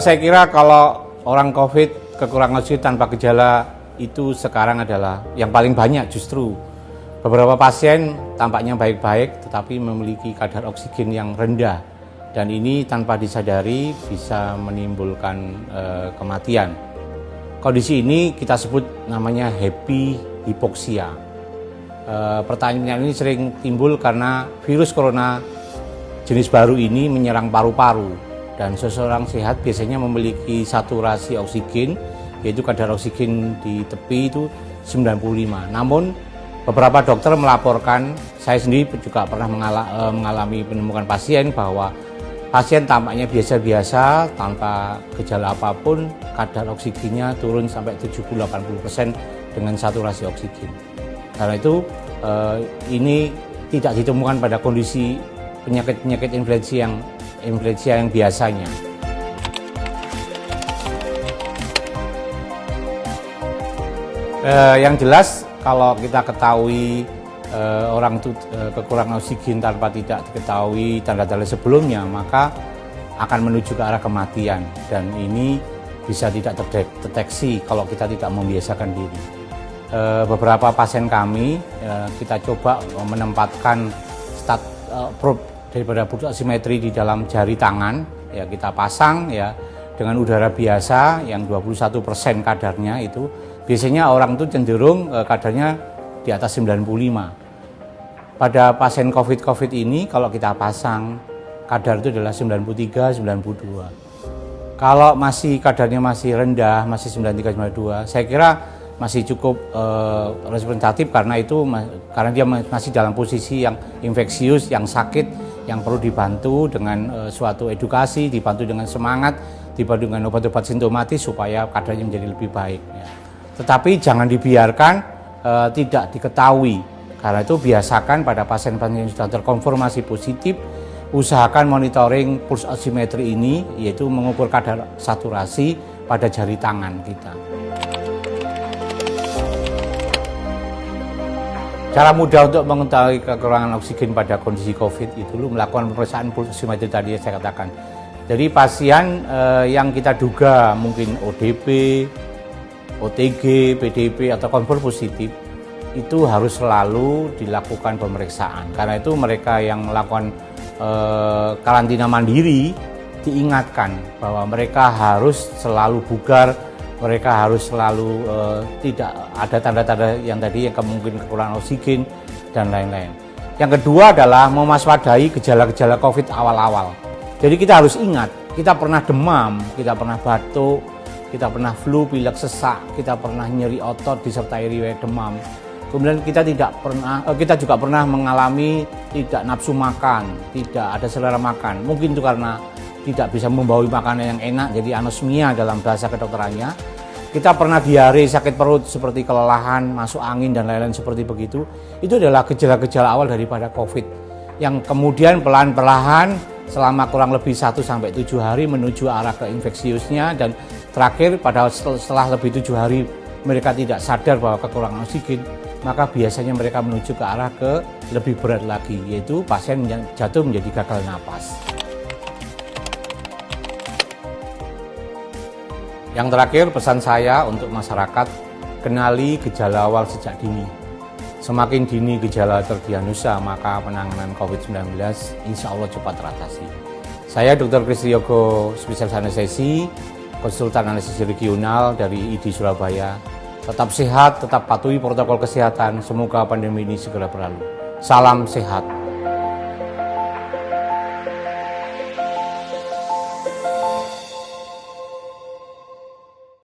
Saya kira kalau orang COVID kekurangan oksigen tanpa gejala itu sekarang adalah yang paling banyak justru. Beberapa pasien tampaknya baik-baik tetapi memiliki kadar oksigen yang rendah dan ini tanpa disadari bisa menimbulkan kematian. Kondisi ini kita sebut namanya happy hipoksia. Pertanyaan ini sering timbul karena virus corona jenis baru ini menyerang paru-paru dan seseorang sehat biasanya memiliki saturasi oksigen, yaitu kadar oksigen di tepi itu 95. Namun beberapa dokter melaporkan, saya sendiri juga pernah mengalami penemukan pasien bahwa pasien tampaknya biasa-biasa tanpa gejala apapun, kadar oksigennya turun sampai 70-80% dengan saturasi oksigen. Karena itu ini tidak ditemukan pada kondisi penyakit-penyakit influenza yang biasanya. Yang jelas kalau kita ketahui orang itu kekurangan oksigen tanpa tidak diketahui tanda-tanda sebelumnya, maka akan menuju ke arah kematian dan ini bisa tidak terdeteksi kalau kita tidak membiasakan diri. Beberapa pasien kami kita coba menempatkan probe daripada pulsa oximetri di dalam jari tangan, ya kita pasang ya dengan udara biasa yang 21% kadarnya itu. Biasanya orang itu cenderung kadarnya di atas 95. Pada pasien COVID ini kalau kita pasang kadar itu adalah 93, 92. Kalau kadarnya masih rendah, masih 93, 92, saya kira masih cukup representatif karena dia masih dalam posisi yang infeksius, yang sakit, yang perlu dibantu dengan suatu edukasi, dibantu dengan semangat, dibantu dengan obat-obat simptomatis supaya kadarnya menjadi lebih baik. Ya. Tetapi jangan dibiarkan tidak diketahui, karena itu biasakan pada pasien-pasien yang sudah terkonfirmasi positif, usahakan monitoring pulse oximetri ini, yaitu mengukur kadar saturasi pada jari tangan kita. Cara mudah untuk mengetahui kekurangan oksigen pada kondisi COVID itu melakukan pemeriksaan pulse oximetri tadi yang saya katakan. Jadi pasien yang kita duga mungkin ODP, OTG, PDP atau konfirm positif itu harus selalu dilakukan pemeriksaan. Karena itu mereka yang melakukan karantina mandiri diingatkan bahwa mereka harus selalu bugar, mereka harus selalu tidak ada tanda-tanda yang tadi yang kemungkinan kekurangan oksigen dan lain-lain. Yang kedua adalah mewaspadai gejala-gejala COVID awal-awal. Jadi kita harus ingat, kita pernah demam, kita pernah batuk, kita pernah flu, pilek, sesak, kita pernah nyeri otot disertai riwayat demam. Kemudian kita juga pernah mengalami tidak nafsu makan, tidak ada selera makan. Mungkin itu karena tidak bisa membawa makanan yang enak, jadi anosmia dalam bahasa kedokterannya. Kita pernah diare, sakit perut seperti kelelahan, masuk angin dan lain-lain seperti begitu. Itu adalah gejala-gejala awal daripada COVID yang kemudian pelan-pelan selama kurang lebih 1-7 hari menuju arah ke infeksiusnya, dan terakhir setelah lebih 7 hari mereka tidak sadar bahwa kekurangan oksigen, maka biasanya mereka menuju ke arah ke lebih berat lagi, yaitu pasien jatuh menjadi gagal napas. Yang terakhir, pesan saya untuk masyarakat, kenali gejala awal sejak dini. Semakin dini gejala terdiagnosa, maka penanganan COVID-19 insya Allah cepat teratasi. Saya Dr. Kris Yogo, spesialis anestesi, konsultan anestesi regional dari ID Surabaya. Tetap sehat, tetap patuhi protokol kesehatan. Semoga pandemi ini segera berlalu. Salam sehat.